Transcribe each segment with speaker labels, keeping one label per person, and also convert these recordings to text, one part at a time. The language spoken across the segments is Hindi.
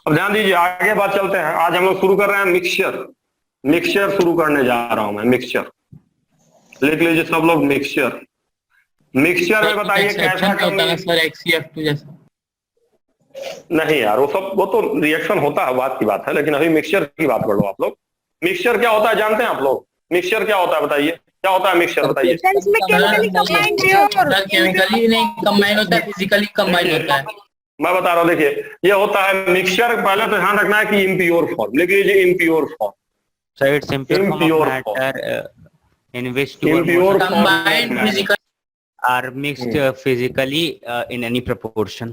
Speaker 1: अब ध्यान दीजिए, आगे बात चलते हैं। आज हम लोग शुरू कर रहे हैं मिक्सचर। मिक्सचर शुरू करने जा रहा हूं मैं, मिक्सचर। लिख लीजिए सब लोग, मिक्सचर। मिक्सचर में बताइए कैसा
Speaker 2: रिएक्शन होता है सर, HCF2 जैसा?
Speaker 1: नहीं यार, वो तो रिएक्शन होता है, बात की बात है, लेकिन अभी मिक्सचर की बात कर लो आप लोग। मिक्सचर क्या होता है जानते हैं आप लोग? मिक्सचर क्या होता है बताइए, क्या होता है मिक्सचर बताइए।
Speaker 3: में केमिकली कंबाइंड
Speaker 2: सर केमिकली नहीं कंबाइन होता है, फिजिकली कंबाइन होता है।
Speaker 1: मैं बता रहा हूँ, देखिए ये होता है मिक्सचर। पहले तो ध्यान रखना है कि इम्प्योर फॉर्म, लिख लीजिए impure form.
Speaker 4: So it's impure form of
Speaker 1: impure
Speaker 4: matter in which two or more
Speaker 1: impure
Speaker 2: combined physical
Speaker 4: are mixed physically in any proportion.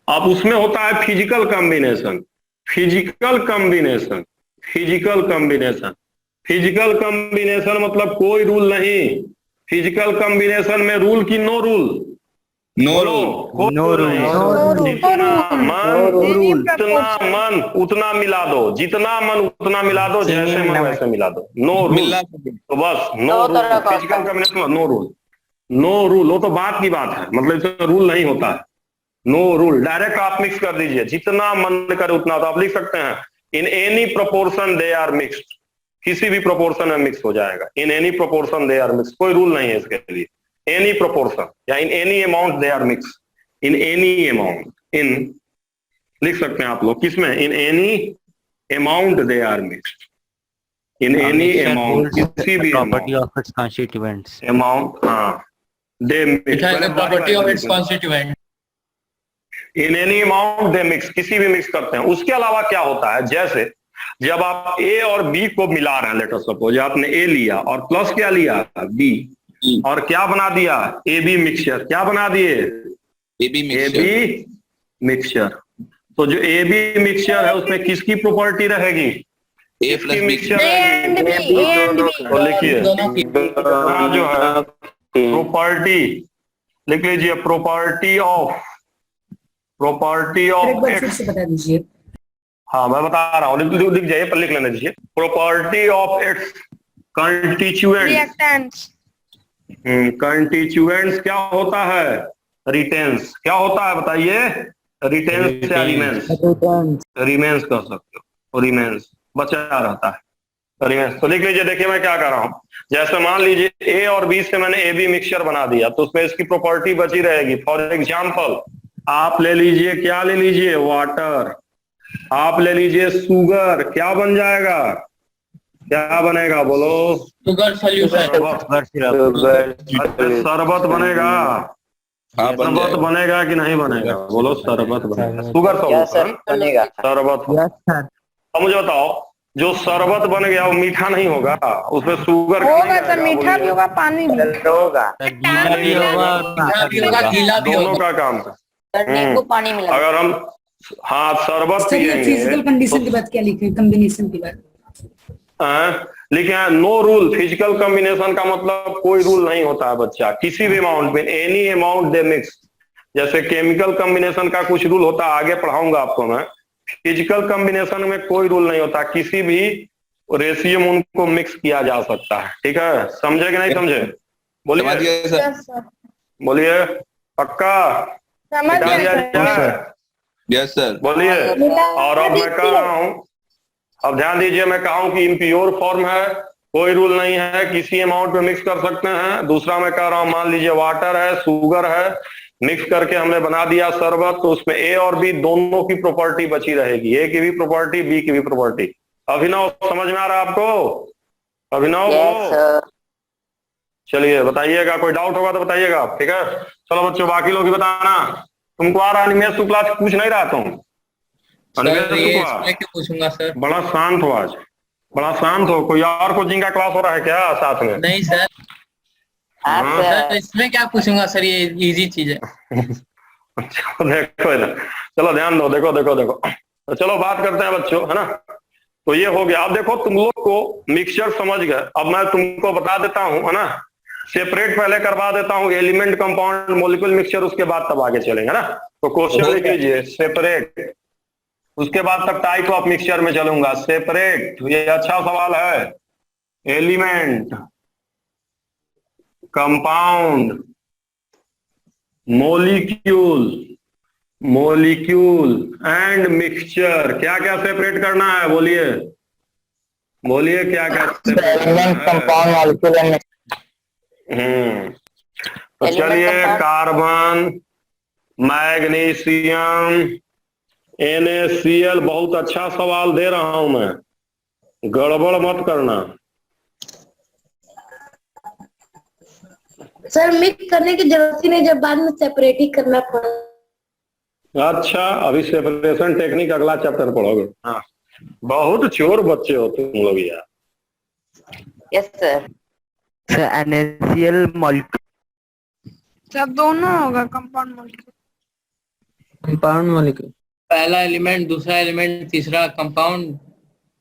Speaker 1: अब उसमें होता है physical combination. Physical combination, physical combination, physical combination मतलब कोई रूल नहीं। फिजिकल कॉम्बिनेशन में रूल की no rule?
Speaker 5: No rule.
Speaker 4: No rule.
Speaker 1: जितना मन उतना मिला दो, जितना मन उतना मिला दो, जैसे मन वैसे मिला दो, नो रूल। तो बस no rule, physical combination no rule. No rule, वो तो बात की बात है, मतलब इसमें रूल नहीं होता है। नो रूल, डायरेक्ट आप मिक्स कर दीजिए, जितना मन करे उतना। तो आप लिख सकते हैं in any proportion they are mixed. किसी भी प्रोपोर्शन में मिक्स हो जाएगा। In any proportion they are mix, कोई रूल नहीं है इसके लिए। एनी प्रोपोर्शन या in any amount they are mix. In any amount, इन लिख सकते हैं आप लोग, किसमें? In any amount they are mixed. In any
Speaker 4: Mixture
Speaker 1: amount,
Speaker 4: holds
Speaker 1: किसी
Speaker 4: the
Speaker 1: भी
Speaker 4: property of its constituents.
Speaker 1: Amount, हाँ, they
Speaker 2: it has the property of its constituent.
Speaker 1: In any amount they mix, किसी भी मिक्स करते हैं। उसके अलावा क्या होता है, जैसे जब आप ए और बी को मिला रहे हैं, लेट अस सपोज आपने ए लिया और प्लस क्या लिया, बी, और क्या बना दिया, ए बी मिक्सचर। क्या बना दिए?
Speaker 5: A B
Speaker 1: mixture. तो जो ए बी मिक्सचर है उसमें किसकी प्रॉपर्टी रहेगी?
Speaker 5: ए प्लस बी
Speaker 1: मिक्सचर तो लिखिए जो है प्रॉपर्टी, लिख लीजिए प्रॉपर्टी ऑफ एक्स।
Speaker 3: बता दीजिए।
Speaker 1: हाँ मैं बता रहा हूँ, लिख जाइए पर लिख लेने दीजिए। Property of x constituents. Constituents क्या होता है? रिटेंस। क्या होता है बताइए? रिटेंस या रिमेंस? रिमेंस कह सकते हो, रिमेंस बचा रहता है, रिमेंस। तो लिख लीजिए, देखिए मैं क्या कर रहा हूँ। जैसे मान लीजिए ए और बी से मैंने ए बी मिक्सचर बना दिया, तो उसमें इसकी प्रॉपर्टी बची रहेगी। फॉर एग्जाम्पल आप ले लीजिए, क्या ले लीजिए, वाटर। आप ले लीजिए शुगर, क्या बन जाएगा, क्या बनेगा बोलो?
Speaker 2: Sugar solution.
Speaker 1: शरबत बनेगा। शरबत बनेगा कि नहीं बनेगा बोलो? शरबत बनेगा, शुगर सॉल्यूशन शरबत। अब मुझे बताओ, जो शरबत बन गया वो मीठा नहीं होगा, उसमें शुगर
Speaker 3: होगा सर, मीठा भी होगा, पानी भी होगा,
Speaker 1: दोनों का काम है।
Speaker 3: पानी मिला।
Speaker 1: अगर हम हाँ शरबत पिएंगे,
Speaker 3: फिजिकल कंडीशन की बात क्या लिखे, कॉम्बिनेशन की बात
Speaker 1: लिखे नो रूल। फिजिकल कॉम्बिनेशन का मतलब कोई रूल नहीं होता है बच्चा, किसी भी अमाउंट में, एनी अमाउंट दे मिक्स। जैसे केमिकल कॉम्बिनेशन का कुछ रूल होता है, आगे पढ़ाऊंगा आपको मैं। फिजिकल कॉम्बिनेशन में कोई रूल नहीं होता, किसी भी रेशियो में उनको मिक्स किया जा सकता है। ठीक है, समझे कि नहीं समझे? बोलिए, बोलिए, पक्का
Speaker 3: समझ गए?
Speaker 5: Yes sir.
Speaker 1: बोलिए। और अब मैं कह रहा हूँ, अब ध्यान दीजिए, मैं कहा हूं कि इम्प्योर फॉर्म है, कोई रूल नहीं है, किसी अमाउंट में मिक्स कर सकते हैं। दूसरा मैं कह रहा हूं, मान लीजिए वाटर है, शुगर है, मिक्स करके हमने बना दिया शरबत, तो उसमें ए और बी दोनों की प्रॉपर्टी बची रहेगी। ए की भी प्रॉपर्टी, बी की भी प्रॉपर्टी। अभिनव समझ में आ रहा है आपको? अभिनव चलिए बताइएगा, कोई डाउट होगा तो बताइएगा। ठीक है, चलो बच्चों बाकी लोग भी बताना। तुमको आ रहा है निमेश शुक्ला? पूछ नहीं रहा तुम?
Speaker 2: पूछूंगा सर।
Speaker 1: बड़ा शांत हो आज, बड़ा शांत हो। कोई और कोचिंग का क्लास हो रहा है क्या साथ में?
Speaker 2: नहीं सर। सर इसमें क्या पूछूंगा सर, ये इजी चीज है।
Speaker 1: देखो इधर, चलो ध्यान दो, देखो देखो देखो। तो चलो बात करते हैं बच्चों, है ना। तो ये हो गया। अब देखो तुम लोग को मिक्सचर समझ गए। अब मैं तुमको बता देता हूँ, है ना, सेपरेट पहले करवा देता हूँ, एलिमेंट, कंपाउंड, मॉलिक्यूल मिक्सचर, उसके बाद तब आगे चलेंगे ना। तो क्वेश्चन लिख लीजिए सेपरेट, उसके बाद तक टाइप ऑफ मिक्सचर में चलूंगा। सेपरेट, ये अच्छा सवाल है। Element, compound, molecule, molecule and mixture क्या क्या सेपरेट करना है, बोलिए बोलिए क्या क्या सेपरेट करना है। तो चलिए, कार्बन, मैग्नीशियम, NaCl। बहुत अच्छा सवाल दे रहा हूं मैं, गड़बड़ मत करना।
Speaker 6: सर मिक्स करने की जरूरत ही नहीं, जब बाद में सेपरेट ही करना पड़ा।
Speaker 1: अच्छा, अभी सेपरेशन टेक्निक अगला चैप्टर पढ़ोगे। हाँ, बहुत चोर बच्चे हो तुम लोग यार।
Speaker 6: Yes sir.
Speaker 7: NaCl मॉलिक्यूल,
Speaker 3: सब दोनों होगा कंपाउंड मॉलिक्यूल।
Speaker 7: कंपाउंड मॉलिक्यूल,
Speaker 2: पहला एलिमेंट, दूसरा एलिमेंट, तीसरा कंपाउंड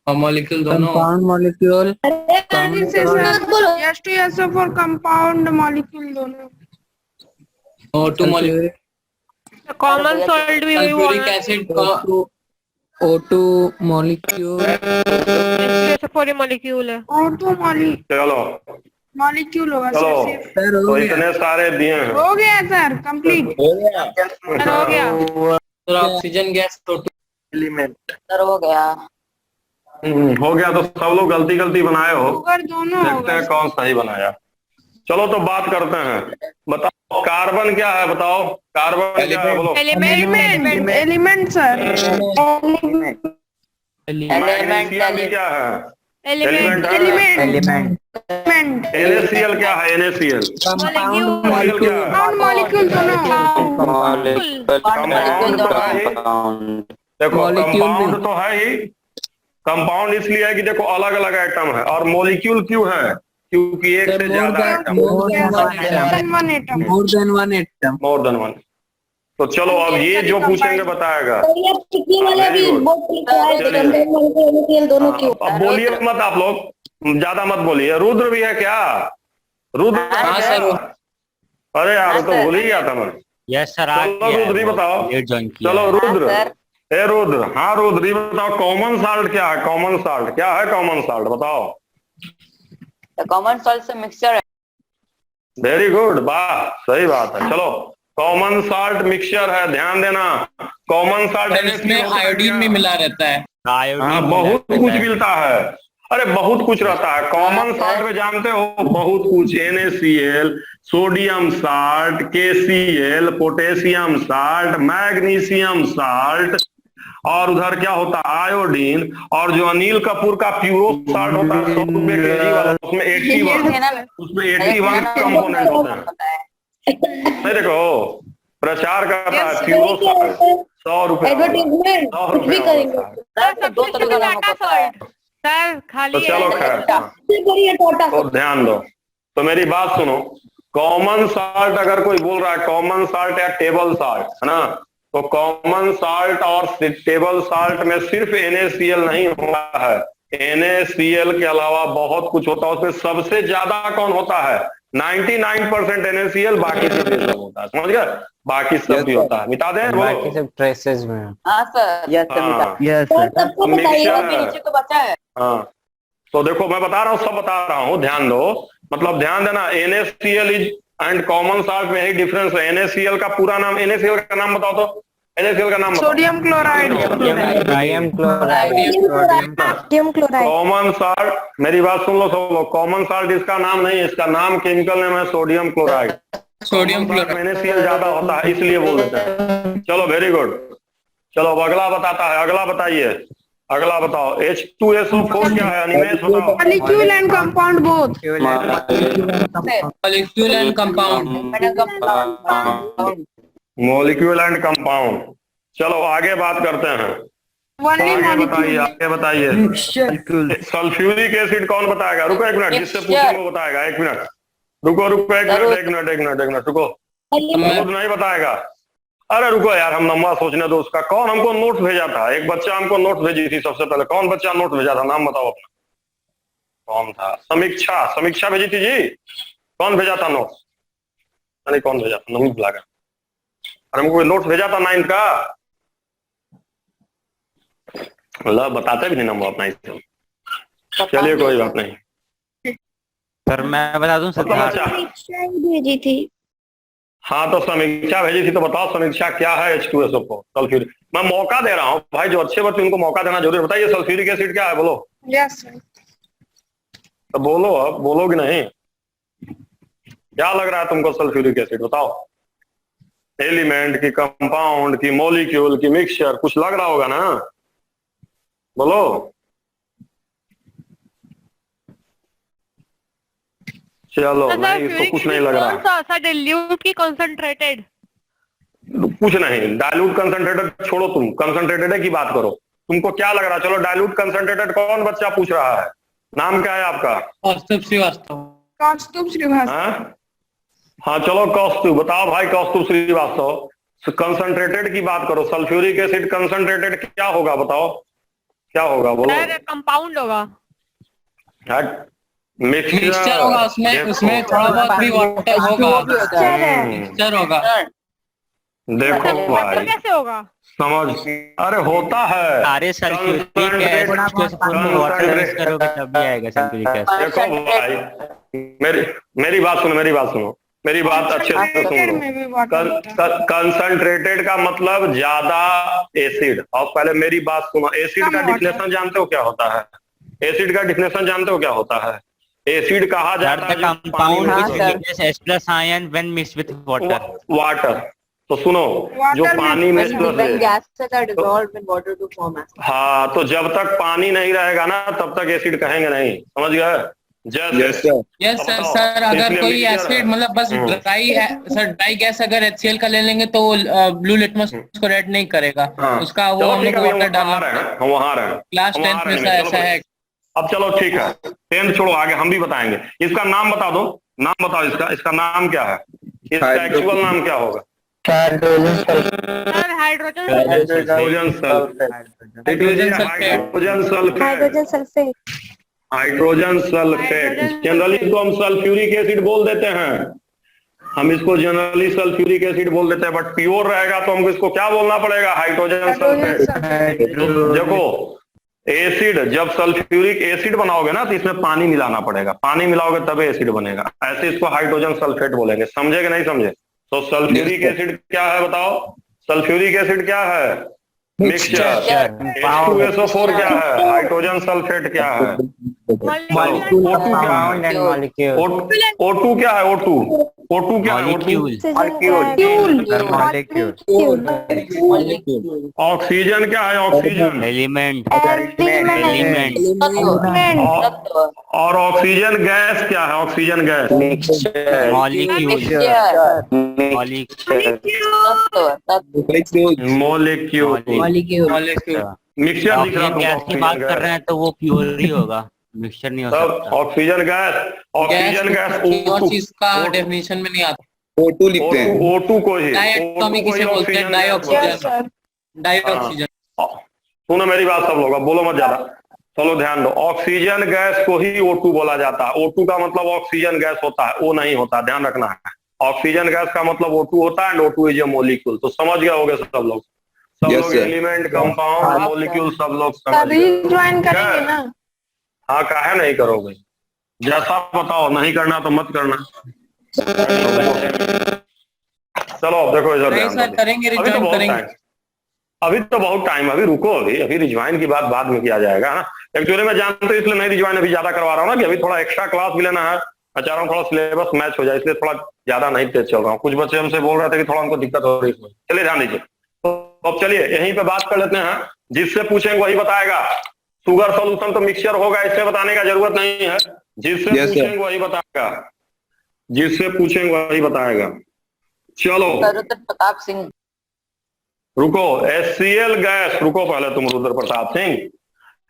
Speaker 2: और मॉलिक्यूल दोनों।
Speaker 7: Compound molecule,
Speaker 3: H2SO4 compound molecule दोनों।
Speaker 2: O2 मॉलिक्यूल,
Speaker 3: कॉमन सॉल्ट भी वही
Speaker 2: सल्फ्यूरिक
Speaker 3: होना।
Speaker 2: Acid,
Speaker 7: O2 molecule,
Speaker 3: H2SO4 molecule है। O2
Speaker 1: चलो
Speaker 3: मॉलिक्यूल होगा
Speaker 1: चलो,
Speaker 3: सर।
Speaker 7: सर हो
Speaker 1: तो
Speaker 7: गया,
Speaker 1: इतने सारे दिए हैं।
Speaker 3: हो गया सर, कंप्लीट
Speaker 5: हो गया।
Speaker 3: सर, हो गया।
Speaker 2: तो oxygen gas O2
Speaker 7: element,
Speaker 6: sir हो गया।
Speaker 1: हो गया। तो सब लोग गलती गलती बनाए हो,
Speaker 3: शुगर दोनों
Speaker 1: देखते
Speaker 3: होगा।
Speaker 1: हैं कौन सही बनाया। चलो तो बात करते हैं। बताओ कार्बन क्या है, बताओ कार्बन क्या है, बोलो।
Speaker 3: Element sir.
Speaker 1: मैग्नीशियम भी क्या है,
Speaker 3: एलिमेंट
Speaker 7: एलिमेंट,
Speaker 1: NaCl क्या है, NaCl
Speaker 7: कंपाउंड
Speaker 1: मॉलिक्यूल क्या है?
Speaker 3: कंपाउंड मॉलिक्यूल दोनों।
Speaker 1: कंपाउंड तो है ही। देखो
Speaker 7: Molecule
Speaker 1: कंपाउंड तो है ही। कंपाउंड इसलिए है कि देखो अलग अलग आइटम है, और मॉलिक्यूल क्यों है, क्योंकि एक से ज्यादा item,
Speaker 7: more than one atom,
Speaker 1: more than one. तो चलो अब ये जो पूछेंगे बताएगा।
Speaker 6: वाले भी दोनों की
Speaker 1: अब बोलिए मत आप लोग, ज्यादा मत बोलिए। रुद्र भी है क्या, रुद्र?
Speaker 2: हाँ सर।
Speaker 1: अरे यार तो भूल ही गया था मैं।
Speaker 4: यस सर,
Speaker 1: चलो रुद्र ही बताओ।
Speaker 4: लेट ज्वाइन किया
Speaker 1: चलो
Speaker 4: है।
Speaker 1: रुद्र, ए रुद्र, हाँ रुद्र ही बताओ, कॉमन साल्ट क्या है, कॉमन साल्ट क्या है, कॉमन साल्ट बताओ।
Speaker 6: कॉमन सॉल्ट से मिक्सचर है।
Speaker 1: वेरी गुड, वाह, सही बात है। चलो कॉमन साल्ट मिक्सचर है, ध्यान देना। कॉमन साल्ट
Speaker 2: इसमें आयोडीन भी मिला रहता है।
Speaker 1: हाँ, बहुत कुछ मिलता है। अरे बहुत कुछ रहता है कॉमन साल्ट में, जानते हो बहुत कुछ। NaCl, sodium salt, KCl, potassium salt, magnesium salt, और उधर क्या होता है आयोडीन, और जो अनिल कपूर का प्यूरो साल्ट होता है 100 रुपए केजी वाला, उसमें 81 कंपोनेंट होते हैं। नहीं देखो, प्रचार करता है प्यूरो साल्ट 100 रुपए, 100 रुपए
Speaker 3: सर खाली
Speaker 1: तो चलो खैर, तो ध्यान दो। तो मेरी बात सुनो, कॉमन साल्ट अगर कोई बोल रहा है कॉमन साल्ट या टेबल साल्ट, है ना, तो कॉमन साल्ट और टेबल साल्ट में सिर्फ NaCl नहीं होता है। NaCl के अलावा बहुत कुछ होता है। उसमें सबसे ज्यादा कौन होता है, 99% NaCl, बाकी सब ये सब होता है, समझ गए, बाकी सब भी होता है। मिटा दें,
Speaker 7: बाकी सब ट्रेसेस में।
Speaker 6: हाँ सर। यस
Speaker 1: हाँ।
Speaker 7: यस
Speaker 6: सबको बताइएगा कि
Speaker 1: मिक्सचर
Speaker 6: नीचे तो बचा है।
Speaker 1: हाँ, तो देखो मैं बता रहा हूँ, सब बता रहा हूँ, ध्यान दो। मतलब ध्यान देना, NaCl is and common salt में यही डिफरेंस है। NaCl का पूरा नाम, NaCl का नाम बताओ तो, NaCl का नाम बताओ।
Speaker 3: Sodium chloride.
Speaker 7: Sodium chloride,
Speaker 1: common salt, मेरी बात सुन लो सब लोग, कॉमन साल्ट इसका नाम नहीं है, इसका नाम केमिकल नेम है sodium chloride.
Speaker 2: Sodium chloride
Speaker 1: NaCl ज्यादा होता है इसलिए बोल देते हैं। चलो वेरी गुड। चलो अब अगला बताता है, अगला बताइए, अगला बताओ। H2SO4 क्या है, अनिमेश बताओ।
Speaker 3: Molecule and compound both.
Speaker 2: Molecule and compound.
Speaker 1: Molecule and compound. चलो आगे बात करते हैं, आगे बताइए, आगे बताइए। सल्फ्यूरिक एसिड कौन बताएगा, रुको एक मिनट, जिससे पूछेंगे वो बताएगा। एक मिनट रुको, रुको एक मिनट, एक मिनट, एक मिनट, एक मिनट रुको। खुद नहीं बताएगा, अरे रुको यार, हम नंबर सोचने दो उसका। कौन हमको नोट भेजा था, एक बच्चा हमको नोट भेजी थी सबसे पहले, कौन बच्चा नोट भेजा था, नाम बताओ अपना, कौन था? समीक्षा, समीक्षा भेजी थी जी। कौन भेजा था नोट, नहीं कौन भेजा था, नमित लगा। अरे हमको नोट भेजा था 9th का, मतलब बताते भी नहीं नंबर अपना इससे। चलिए कोई बात नहीं।
Speaker 4: सर मैं बता दूं, सिद्धार्थ
Speaker 1: अच्छा
Speaker 3: भेजी थी।
Speaker 1: हाँ तो समीक्षा भेजी थी, तो बताओ समीक्षा क्या है H2SO4 सल्फ्यूरिक। मैं मौका दे रहा हूँ भाई, जो अच्छे बच्चे उनको मौका देना जरूरी। बताइए सल्फ्यूरिक एसिड क्या है, बोलो।
Speaker 3: Yes sir.
Speaker 1: तो बोलो, अब बोलोगे नहीं? क्या लग रहा है तुमको सल्फ्यूरिक एसिड, बताओ। एलिमेंट की, कंपाउंड की, मॉलिक्यूल की, मिक्सचर, कुछ लग रहा होगा ना, बोलो। चलो नहीं, इसको कुछ नहीं लग रहा।
Speaker 3: डाइल्यूट की कंसंट्रेटेड?
Speaker 1: कुछ नहीं, डाइल्यूट कंसंट्रेटेड छोड़ो, तुम कंसंट्रेटेड की बात करो। तुमको क्या लग रहा है? चलो डाइल्यूट कंसंट्रेटेड कौन बच्चा पूछ रहा है? नाम क्या है आपका?
Speaker 2: कौस्तुभ श्रीवास्तव।
Speaker 3: कौस्तुभ श्रीवास्तव।
Speaker 1: हाँ चलो कौस्तुभ, बताओ भाई कौस्तुभ श्रीवास्तव, कंसंट्रेटेड की बात करो। सल्फ्यूरिक एसिड कंसंट्रेटेड क्या होगा, बताओ क्या होगा, बोलो।
Speaker 3: कंपाउंड होगा।
Speaker 2: मिक्सचर होगा, उसमें थोड़ा बहुत भी वाटर होगा, मिक्सचर होगा।
Speaker 1: देखो भाई
Speaker 3: कैसे होगा?
Speaker 1: समझ, अरे होता है
Speaker 4: सारे सल्फ्यूरिक एसिड को वाटर मिक्स करोगे तब भी आएगा सल्फ्यूरिक एसिड।
Speaker 1: देखो भाई, मेरी बात सुनो, मेरी बात अच्छे से सुन लो। कंसंट्रेटेड का मतलब ज्यादा एसिड। और पहले मेरी बात सुनो, एसिड का डिफिनेशन जानते हो क्या होता है? एसिड का डिफिनेशन जानते हो क्या होता है? एसिड कहा जाता है
Speaker 4: compound which H+ ion when mixed with
Speaker 1: water. तो सुनो, जो पानी में हाँ, तो जब तक पानी नहीं रहेगा ना तब तक एसिड कहेंगे नहीं, समझ गए?
Speaker 5: Yes sir.
Speaker 2: Yes sir. Sir अगर कोई एसिड मतलब बस ड्राई गैस अगर HCl का ले लेंगे तो ब्लू लिटमस को रेड नहीं करेगा, उसका वो हम लोग वाटर डालना है।
Speaker 1: हम वहां रहे
Speaker 2: क्लास 10 में ऐसा है।
Speaker 1: अब चलो ठीक है, 10th छोड़ो, आगे हम भी बताएंगे। इसका नाम बता दो, नाम बताओ इसका नाम क्या है? इसका एक्चुअल नाम क्या होगा?
Speaker 3: Hydrogen
Speaker 1: sulphate. जनरली इसको हम सल्फ्यूरिक एसिड बोल देते हैं, बट प्योर रहेगा तो हमको इसको क्या बोलना पड़ेगा? Hydrogen sulphate. देखो एसिड, जब सल्फ्यूरिक एसिड बनाओगे ना तो इसमें पानी मिलाना पड़ेगा, पानी मिलाओगे तब एसिड बनेगा, ऐसे इसको हाइड्रोजन सल्फेट बोलेंगे। समझे कि नहीं समझे? तो सल्फ्यूरिक एसिड क्या है बताओ? सल्फ्यूरिक एसिड क्या है? मिक्सचर। H2SO4 क्या है? हाइड्रोजन सल्फेट क्या है? O2 क्या है? O2 क्या है? O2 क्या है? ऑक्सीजन क्या है? Oxygen
Speaker 4: element.
Speaker 1: और ऑक्सीजन गैस क्या है? Oxygen gas molecule. मिक्सचर दिख रहा है
Speaker 4: गैस की बात कर रहे हैं तो वो प्योर ही होगा, मिक्सचर नहीं हो सकता।
Speaker 1: ऑक्सीजन गैस
Speaker 2: और चीज का डेफिनेशन में नहीं आता।
Speaker 5: O2 लिखते हैं।
Speaker 1: O2 को ही
Speaker 2: डायटोमी किसे बोलते हैं? डाइऑक्सीजन।
Speaker 1: सुनो मेरी बात सब लोग, अब बोलो मत ज्यादा, चलो ध्यान दो। ऑक्सीजन गैस को ही O2 बोला जाता है। O2 का मतलब ऑक्सीजन गैस होता है, O नहीं होता, ध्यान रखना है। ऑक्सीजन गैस का मतलब O2 होता है and O2 is a molecule. तो समझ गए होगे सब लोग, एलिमेंट, कंपाउंड, मॉलिक्यूल सब लोग समझ गए।
Speaker 3: ज्वाइन करेंगे ना?
Speaker 1: हाँ, काहे नहीं करोगे? जैसा बताओ, नहीं करना तो मत करना। चलो अब देखो इधर अभी तो बहुत टाइम, अभी रुको, अभी रिजवाइन की बात बाद में किया जाएगा ना। एक्चुअली मैं जानते हो इसलिए नहीं रिजवाइन अभी ज्यादा करवा रहा हूँ ना, कि अभी थोड़ा एक्स्ट्रा क्लास भी लेना है, मैं चाह रहा हूँ थोड़ा सिलेबस मैच हो जाए, इसलिए थोड़ा ज्यादा नहीं तेज चल रहा हूँ। कुछ बच्चे हमसे बोल रहे थे कि थोड़ा उनको दिक्कत हो रही है, चलिए ध्यान दीजिए। तो अब चलिए यहीं पे बात कर लेते हैं, जिससे पूछेंगे वही बताएगा। शुगर सोल्यूशन तो मिक्सचर होगा, इससे बताने का जरूरत नहीं है, जिससे पूछेंगे वही बताएगा, जिससे पूछेंगे वही बताएगा। चलो
Speaker 8: प्रताप सिंह,
Speaker 1: रुको, HCl गैस, रुको पहले तुम रुद्र प्रताप सिंह,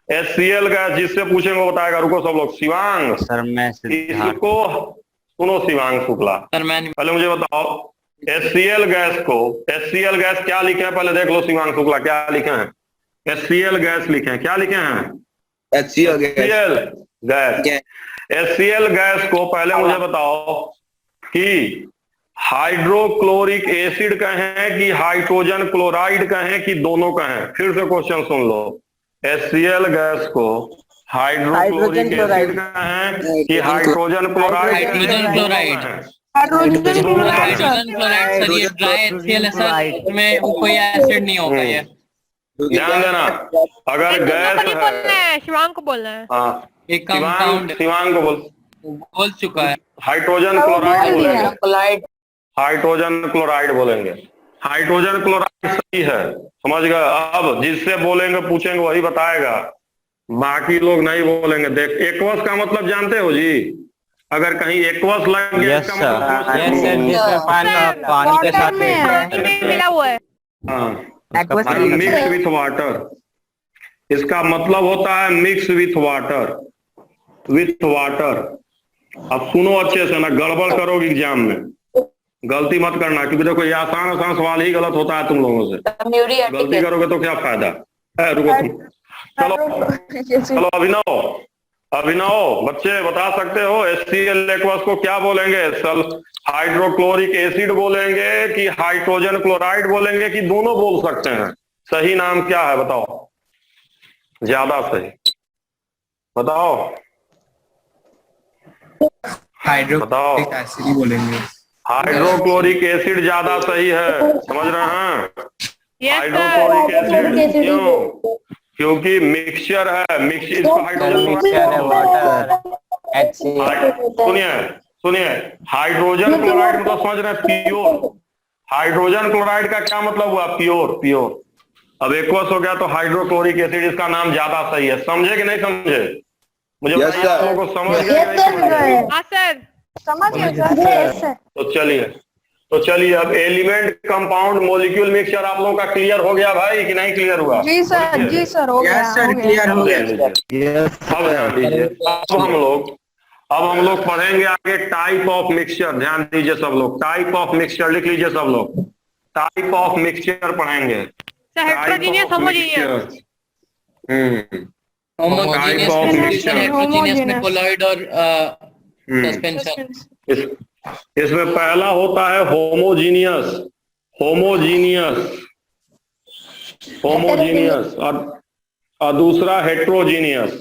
Speaker 1: HCl गैस जिससे पूछेंगे वो बताएगा। रुको सब लोग, शिवांग
Speaker 4: सर मैं
Speaker 1: इसको सुनो, शिवांग शुक्ला पहले मुझे बताओ HCl गैस को, HCl गैस क्या लिखे हैं पहले देख लो। शिवांग शुक्ला क्या लिखे हैं? HCl गैस लिखे हैं, क्या लिखे हैं?
Speaker 5: HCl
Speaker 1: gas. HCl गैस को पहले मुझे बताओ कि हाइड्रोक्लोरिक एसिड कहें कि हाइड्रोजन क्लोराइड कहें कि दोनों कहें? फिर से क्वेश्चन सुन लो, HCl गैस को हाइड्रोक्लोरिक एसिड कहें कि hydrogen chloride?
Speaker 3: Hydrogen chloride
Speaker 2: hydrogen chloride sir, ये ड्राई HCl है सर, में कोई एसिड नहीं होगा ये।
Speaker 1: ध्यान देना, अगर गैस है,
Speaker 8: शिवांग को बोलना है।
Speaker 1: हाँ
Speaker 2: एक कंपाउंड
Speaker 1: शिवांग को
Speaker 2: बोल चुका है।
Speaker 1: हाइड्रोजन क्लोराइड बोलेंगे, हाइड्रोजन क्लोराइड बोलेंगे। हाइड्रोजन क्लोराइड सही है, समझ गए। अब जिससे बोलेंगे पूछेंगे वही बताएगा, बाकी लोग नहीं बोलेंगे। देख, एक्वस का मतलब जानते हो जी? अगर कहीं एक्वस लग गया इसका मतलब
Speaker 4: पानी के साथ
Speaker 8: मिला हुआ है।
Speaker 1: मिक्स विथ वाटर, इसका मतलब होता है mix with water, with water. अब सुनो अच्छे से ना, गड़बड़ करोगे एग्जाम में, गलती मत करना, क्योंकि देखो ये आसान आसान सवाल ही गलत होता है तुम लोगों से। गलती करोगे तो क्या फायदा है? रुको तुम, चलो अभिनव बच्चे बता सकते हो HCl एक्वस को क्या बोलेंगे? हाइड्रोक्लोरिक एसिड बोलेंगे कि हाइड्रोजन क्लोराइड बोलेंगे कि दोनों बोल सकते हैं? सही नाम क्या है बताओ, ज्यादा सही बताओ,
Speaker 2: हाइड्रोक्लोरिक एसिड बोलेंगे।
Speaker 1: हाइड्रोक्लोरिक एसिड ज्यादा सही है, समझ रहे हैं?
Speaker 8: Yes,
Speaker 1: हाइड्रोक्लोरिक एसिड क्यों? क्योंकि मिक्सचर है, मिक्सचर सुनिए हाइड्रोजन क्लोराइड मतलब समझ रहे हैं प्योर। हाइड्रोजन क्लोराइड का क्या मतलब हुआ? Pure, pure. अब एक्वस हो गया तो हाइड्रोक्लोरिक एसिड, इसका नाम ज्यादा सही है। समझे कि नहीं समझे? मुझे आप लोगों को समझ गया?
Speaker 8: हाँ सर,
Speaker 3: समझ गए।
Speaker 1: तो चलिए अब एलिमेंट, कंपाउंड, मॉलिक्यूल, मिक्सचर आप लोगों का क्लियर हो गया भाई कि नहीं क्लियर हुआ?
Speaker 3: जी सर हो गया।
Speaker 7: सर क्लियर हो गया।
Speaker 1: अब ध्यान दीजिए, अब हम लोग पढ़ेंगे आगे टाइप ऑफ मिक्सचर। ध्यान दीजिए सब लोग, टाइप ऑफ मिक्सचर लिख लीजिए सब लोग, टाइप ऑफ मिक्सचर पढ़ेंगे।
Speaker 8: Heterogeneous, homogeneous.
Speaker 2: हेट्रोजीनियस में कोलॉइड और सस्पेंशन।
Speaker 1: इसमें पहला होता है होमोजीनियस, होमोजीनियस, होमोजीनियस, और दूसरा हेट्रोजीनियस,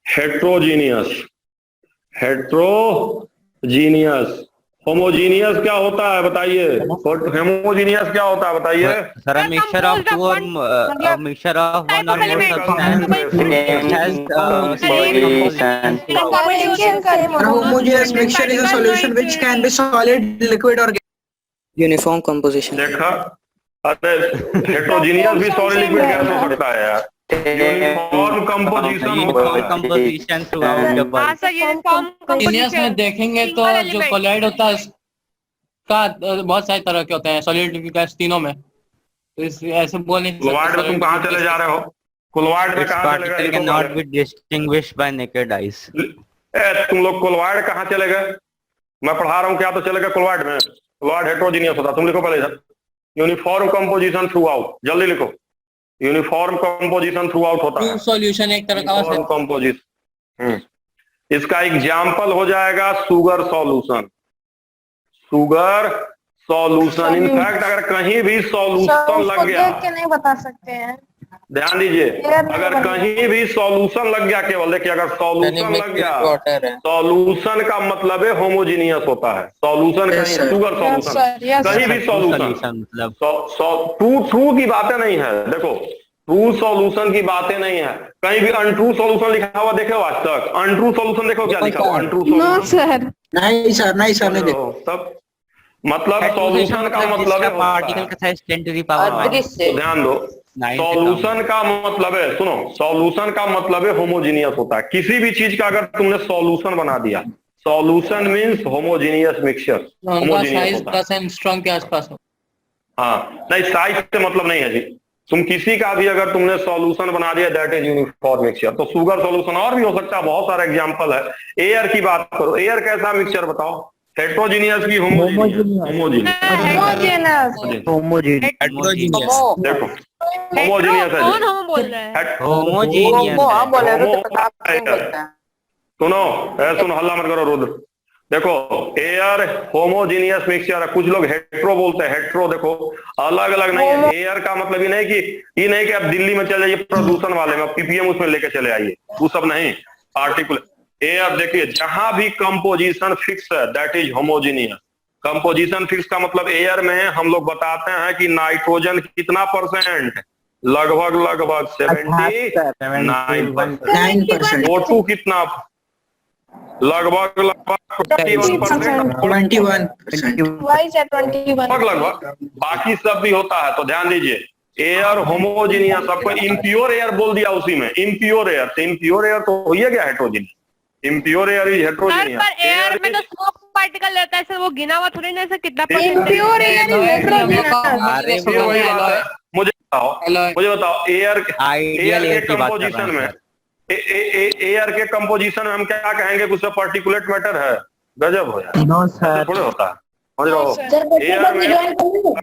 Speaker 1: हेट्रोजीनियस, हेट्रोजीनियस। होमोजीनियस क्या होता है बताइए? होमोजीनियस क्या होता है बताइए?
Speaker 4: सर मिक्सचर ऑफ टू और मिक्सचर ऑफ वन और more substance.
Speaker 7: Homogeneous mixture is a solution which can be solid, liquid or
Speaker 9: uniform composition.
Speaker 1: देखा, अरे हेट्रोजीनियस भी सॉलिड लिक्विड गैस हो सकता है यार। Uniform composition
Speaker 4: throughout the
Speaker 2: composition में देखेंगे तो जो कोलॉइड होता है उसका बहुत सारे तरह के होते हैं, सॉलिड, लिक्विड, गैस तीनों में। तो इस ऐसे बोल नहीं सकते।
Speaker 1: कोलॉइड में तुम कहाँ चले जा रहे हो? कोलॉइड में कहाँ चले गए?
Speaker 4: Can not be distinguished by naked eyes.
Speaker 1: तुम लोग कोलॉइड कहाँ चले गए? मैं पढ़ा रहा हूँ क्या तो चले गए कोलॉइड में? कोलॉइड हेट्रोजीनियस होता। तुम लिखो पहले इधर, यूनिफॉर्म कंपोजिशन थ्रू आउट, जल्दी लिखो। यूनिफॉर्म कंपोजिशन थ्रू आउट होता है,
Speaker 2: सॉल्यूशन एक तरह का
Speaker 1: कंपोजिशन। इसका एग्जाम्पल हो जाएगा sugar solution, sugar solution. In fact अगर कहीं भी सॉल्यूशन लग गया,
Speaker 3: नहीं बता सकते हैं।
Speaker 1: ध्यान दीजिए, अगर कहीं भी सॉल्यूशन लग गया, केवल देखिए अगर सॉल्यूशन लग गया, सॉल्यूशन का मतलब है होमोजीनियस होता है। सॉल्यूशन कहीं, शुगर सॉल्यूशन, कहीं भी सॉल्यूशन, ट्रू की बातें नहीं है। देखो ट्रू सॉल्यूशन की बातें नहीं है, कहीं भी अनट्रू सॉल्यूशन लिखा हुआ देखे हो आज तक? अनट्रू सॉल्यूशन देखो क्या लिखा हुआ? अनट्रू सॉल्यूशन
Speaker 7: नहीं सर नहीं देखो।
Speaker 1: तब मतलब सॉल्यूशन का मतलब है
Speaker 4: पार्टिकल का साइज 10 टू द पावर 9।
Speaker 1: ध्यान दो, सॉल्यूशन का मतलब है, सुनो, सॉल्यूशन का मतलब है होमोजीनियस होता है। किसी भी चीज का अगर तुमने सॉल्यूशन बना दिया, solution means homogeneous mixture.
Speaker 2: Homogeneous के आसपास हो।
Speaker 1: हाँ, नहीं साइज से मतलब नहीं है जी। तुम किसी का भी अगर तुमने सॉल्यूशन बना दिया, दैट इज यूनिफॉर्म मिक्सचर। तो शुगर सॉल्यूशन और भी हो सकता है, बहुत सारे एग्जांपल है। एयर की बात करो, एयर कैसा मिक्सचर बताओ? हेट्रोजीनियस की होमोजीनियस? देखो होमोजीनियस है।
Speaker 8: कौन हम बोल रहे हैं?
Speaker 4: होमोजीनियस।
Speaker 1: सुनो हल्ला मत करो रुद्र। देखो एयर होमोजीनियस मिक्सचर है। कुछ लोग हेट्रो बोलते हैं, हेट्रो देखो अलग अलग नहीं है। एयर का मतलब ये नहीं कि आप दिल्ली में चले जाइए प्रदूषण वाले में, पीपीएम उसमें लेके चले आइए, वो सब नहीं। पार्टिकुलर एयर देखिए जहां भी कंपोजिशन फिक्स है that is homogeneous. Composition fix का मतलब एयर में हम लोग बताते हैं कि नाइट्रोजन कितना परसेंट, लगभग 79%।
Speaker 7: 9%।
Speaker 1: O2 कितना, लगभग 21%।
Speaker 7: 21%।
Speaker 3: वाइस है 21।
Speaker 1: लगभग बाकी सब भी होता है। तो ध्यान दीजिए एयर होमोजीनियस, आपको इम्प्योर एयर बोल दिया उसी में, इम्प्योर एयर। तो इम्प्योर एयर तो हो ही गया heterogeneous. Impure air is
Speaker 8: sir
Speaker 1: heterogeneous.
Speaker 8: पर एयर में तो स्मोक पार्टिकल रहता है सर, वो गिना हुआ थोड़ी ना सर कितना
Speaker 3: इम्प्योर एयर इज हेट्रोजीनियस।
Speaker 1: मुझे बताओ एयर
Speaker 4: आइडियल
Speaker 1: के
Speaker 4: एयर की बात कर
Speaker 1: कंपोजिशन
Speaker 4: रहे
Speaker 1: में,
Speaker 4: हैं
Speaker 1: एयर के कंपोजिशन में हम क्या कहेंगे कुछ पार्टिकुलेट मैटर है? गजब हो यार,
Speaker 4: नो
Speaker 1: ऐसे
Speaker 4: सर।
Speaker 1: थोड़े होता है। समझ रहे हो?
Speaker 6: सर बच्चे
Speaker 1: एयर
Speaker 6: को
Speaker 1: में
Speaker 6: ज्वाइन कर लो।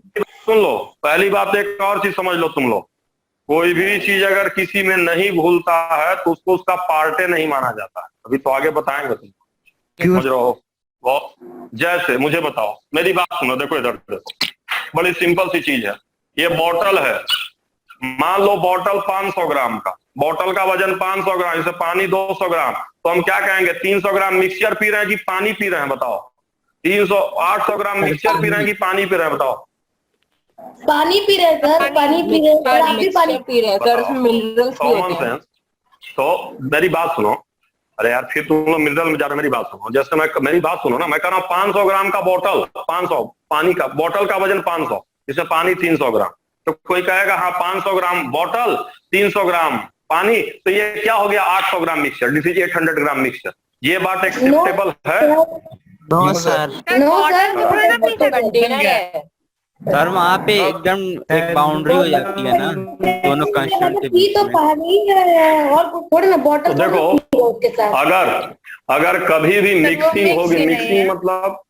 Speaker 1: सुन लो, पहली बात एक और चीज समझ लो तुम लोग, कोई भी चीज अगर किसी में नहीं घुलता है तो उसको उसका पार्टे नहीं माना जाता है। अभी तो आगे बताएंगे तुम, समझ रहे हो? जैसे मुझे बताओ, मेरी बात सुनो, देखो इधर देखो, बड़ी सिंपल सी चीज है। ये बॉटल है, मान लो बॉटल 500 ग्राम का, बॉटल का वजन 500 ग्राम, जैसे पानी 200 ग्राम, तो हम क्या कहेंगे 300 ग्राम मिक्सचर पी रहे हैं कि पानी पी रहे हैं? बताओ। 800 ग्राम मिक्सचर पी रहे हैं कि पानी पी रहे हैं? बताओ।
Speaker 6: पानी पी रहे सर, पानी पी रहे सर, आप भी पानी पी रहे हैं सर, उसमें मिनरल्स भी
Speaker 1: कॉमन
Speaker 6: होते हैं।
Speaker 1: सेंस। तो मेरी बात सुनो, अरे यार फिर तुम लोग मिनरल में जा रहे हो, मेरी बात सुनो। जैसे मेरी बात सुनो ना, मैं कह रहा हूँ 500 ग्राम का बॉटल, 500 पानी का बॉटल का वजन 500, इसमें पानी 300 ग्राम। तो कोई कहेगा हाँ 500 ग्राम बॉटल 300 ग्राम पानी, तो ये क्या हो गया 800 gram mixture, this is 800 gram mixture. ये बात एक्सेप्टेबल है?
Speaker 4: No sir.
Speaker 6: No sir, container है
Speaker 4: सर वहाँ पे एकदम एक बाउंड्री हो जाती है ना दोनों कंस्टेंट के
Speaker 6: पी
Speaker 4: बीच
Speaker 6: तो
Speaker 4: में।
Speaker 6: पानी है और थोड़ी ना बॉटल।
Speaker 1: तो देखो
Speaker 6: उसके साथ
Speaker 1: अगर कभी भी मिक्सिंग होगी,
Speaker 3: mix ही नहीं
Speaker 1: मिक्सिंग
Speaker 3: है।
Speaker 1: मतलब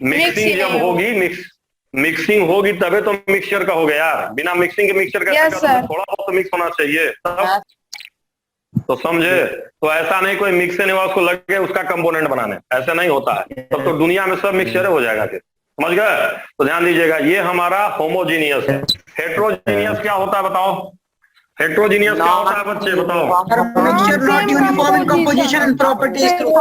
Speaker 3: Mix
Speaker 1: मिक्सिंग
Speaker 3: ही
Speaker 1: जब
Speaker 3: नहीं
Speaker 1: होगी, मिक्सिंग होगी तबे तो मिक्सचर का हो गया यार। बिना मिक्सिंग के मिक्सचर
Speaker 3: Yes,
Speaker 1: का
Speaker 3: sir.
Speaker 1: थोड़ा बहुत तो मिक्स होना चाहिए तब तो समझे। तो ऐसा नहीं कोई मिक्स नहीं हुआ उसको लगे उसका कंपोनेंट बनाने, ऐसा नहीं होता है। तब तो दुनिया में सब मिक्सचर हो जाएगा फिर, समझ गए? तो ध्यान दीजिएगा, ये हमारा होमोजीनियस है। हेट्रोजीनियस क्या होता है बताओ? हेट्रोजीनियस क्या होता है बच्चे बताओ?
Speaker 7: Mixture not uniform in composition and properties through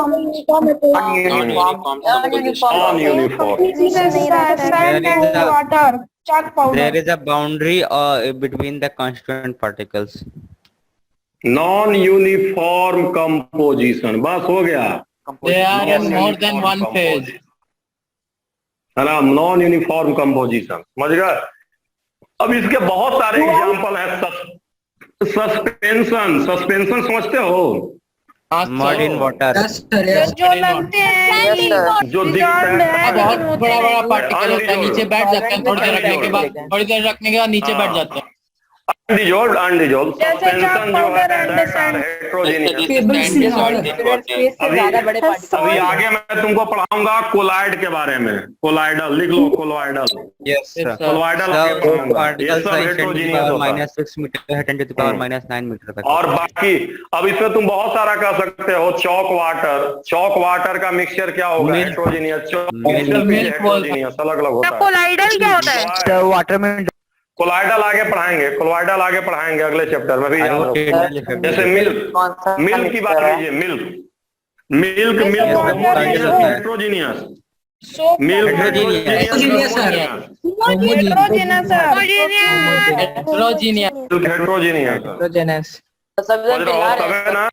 Speaker 3: water chalk
Speaker 4: There
Speaker 3: powder.
Speaker 4: is a boundary between the constituent particles.
Speaker 1: Non uniform composition, बस हो गया।
Speaker 2: They are in more than one phase.
Speaker 1: है ना, नॉन यूनिफॉर्म कंपोजिशन, समझ गए? अब इसके बहुत सारे एग्जांपल है। सस्पेंशन समझते हो?
Speaker 4: Mud in water.
Speaker 7: Yes, sir, yes.
Speaker 3: जो लगते हैं
Speaker 1: जो दिखता है
Speaker 2: बहुत बड़ा बड़ा पार्टिकल होता है, नीचे बैठ जाते हैं, थोड़ी देर रखने के बाद नीचे बैठ जाते हैं।
Speaker 1: अनडिजोल्ड
Speaker 3: जैसे
Speaker 1: सस्पेंशन जो
Speaker 3: powder
Speaker 1: है
Speaker 3: and sand.
Speaker 1: हेट्रोजीनियस। अभी आगे मैं तुमको पढ़ाऊंगा कोलाइड के बारे में। कोलाइडल लिख लो, कोलाइडल।
Speaker 4: Yes, sir.
Speaker 1: कोलाइडल आगे
Speaker 4: So
Speaker 1: पढ़ाऊंगा। ये
Speaker 4: particles
Speaker 1: सब
Speaker 4: are 10 to the
Speaker 1: heterogeneous
Speaker 4: power
Speaker 1: होता है।
Speaker 4: -6 मीटर है, 10 to the power -9 मीटर तक।
Speaker 1: और बाकी अब इसमें तुम बहुत सारा कर सकते हो। चौक वाटर का मिक्सचर क्या होगा?
Speaker 4: Milk.
Speaker 1: हेट्रोजीनियस।
Speaker 2: Milk
Speaker 1: हेट्रोजीनियस अलग अलग होता है।
Speaker 8: कोलाइडल क्या होता है?
Speaker 4: वाटर में
Speaker 1: कोलाइडल आगे पढ़ाएंगे अगले चैप्टर में भी। याद रखो। जैसे मिल्क की बात कीजिए, milk heterogeneous. Milk
Speaker 7: Heterogeneous, sir.
Speaker 2: Heterogeneous.
Speaker 1: तबे ना,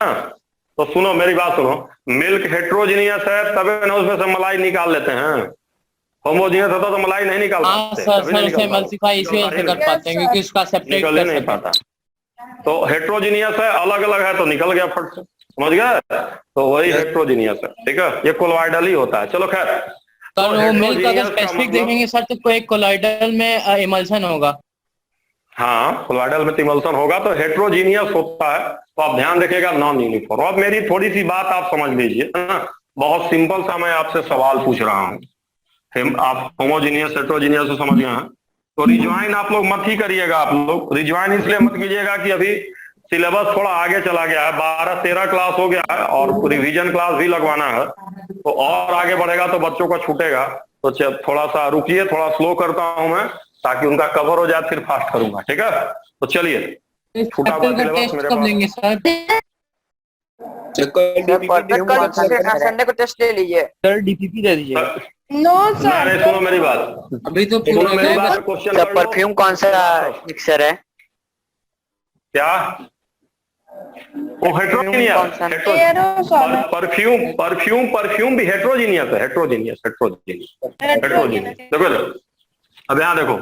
Speaker 1: तो सुनो मेरी बात सुनो, मिल्क हेट्रोजीनियस है तबे ना उसमें से मलाई निकाल लेते हैं। होमोजीनियस होता तो मलाई नहीं निकाल पाते।
Speaker 2: सर उसे एमल्सिफाई इसी वजह से कर पाते हैं क्योंकि उसका सेपरेट
Speaker 1: निकल ही नहीं पाता। तो हेट्रोजीनियस है, अलग अलग है तो निकल गया फट से, समझ गए? तो वही हेट्रोजीनियस है, ठीक है? ये कोलॉइडल ही होता है। चलो खैर,
Speaker 2: सर वो मिल्क अगर
Speaker 1: heterogeneous का
Speaker 2: स्पेसिफिक
Speaker 1: मतलब-
Speaker 2: देखेंगे सर तो कोई कोलॉइडल में इमल्सन होगा।
Speaker 1: हाँ, कोलॉइडल में इमल्सन होगा तो हेट्रोजीनियस होता है। तो आप ध्यान रखिएगा, नॉन यूनिफॉर्म। अब मेरी थोड़ी सी बात आप समझ लीजिए, है ना? बहुत सिंपल सा मैं आपसे सवाल पूछ रहा हूँ। आप होमोजीनियस हेट्रोजीनियस को समझ गए हैं, तो रिज्वाइन आप लोग मत ही करिएगा। आप लोग रिज्वाइन इसलिए मत कीजिएगा कि अभी सिलेबस थोड़ा आगे चला गया है, 12-13 क्लास हो गया है और रिवीजन क्लास भी लगवाना है। तो और आगे बढ़ेगा तो बच्चों को छूटेगा। तो थोड़ा सा रुकिए, थोड़ा स्लो करता हूं मैं ताकि उनका कवर हो जाए, फिर फास्ट करूंगा, ठीक है? तो चलिए, छूटा हुआ सिलेबस मेरे
Speaker 2: कब लेंगे
Speaker 1: पास।
Speaker 2: सर?
Speaker 9: संडे को टेस्ट ले लीजिए सर, डीपीपी दे दीजिए।
Speaker 3: नो सर,
Speaker 1: नहीं, सुनो मेरी बात,
Speaker 2: अभी तो
Speaker 1: सुनो मेरी बात, क्वेश्चन
Speaker 9: सर परफ्यूम कौन सा मिक्सर है?
Speaker 1: क्या वो हेट्रोजीनियस, परफ्यूम भी हेट्रोजीनियस है, हेट्रोजीनियस। देखो अब यहाँ देखो,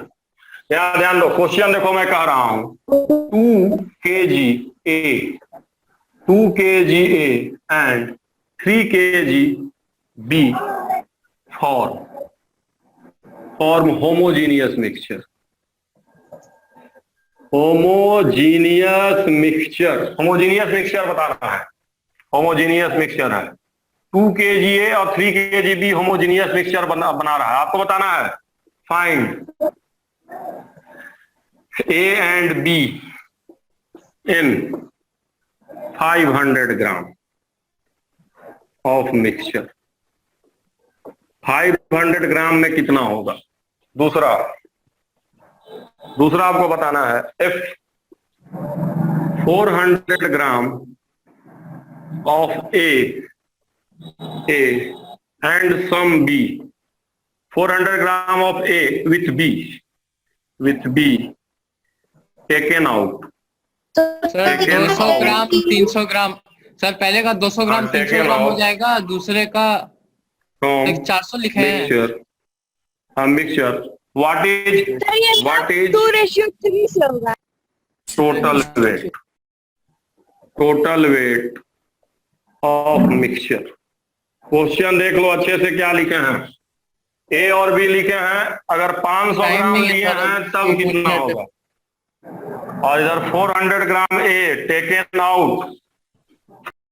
Speaker 1: यहाँ ध्यान दो, क्वेश्चन देखो, मैं कह रहा हूं 2 kg A and 3 kg B form homogeneous mixture। Homogeneous mixture बता रहा है, होमोजीनियस मिक्सचर है। 2 kg A और 3 kg B होमोजीनियस मिक्सचर बना रहा है। आपको बताना है find A and B in 500 gram of mixture. 500 ग्राम में कितना होगा? दूसरा आपको बताना है if 400 gram of A and some B, 400 gram of A with B taken out।
Speaker 2: Sir 200 gram 300 gram, sir पहले का 200 ग्राम 300 ग्राम हो जाएगा, दूसरे का 400 लिखे हैं।
Speaker 1: मिक्सचर what is
Speaker 3: 2:3 से होगा।
Speaker 1: Total weight of mixture. Question देख लो अच्छे से, क्या लिखे हैं? ए और बी लिखे हैं, अगर 500 ग्राम लिए हैं तब कितना होगा? और इधर 400 ग्राम ए टेकन आउट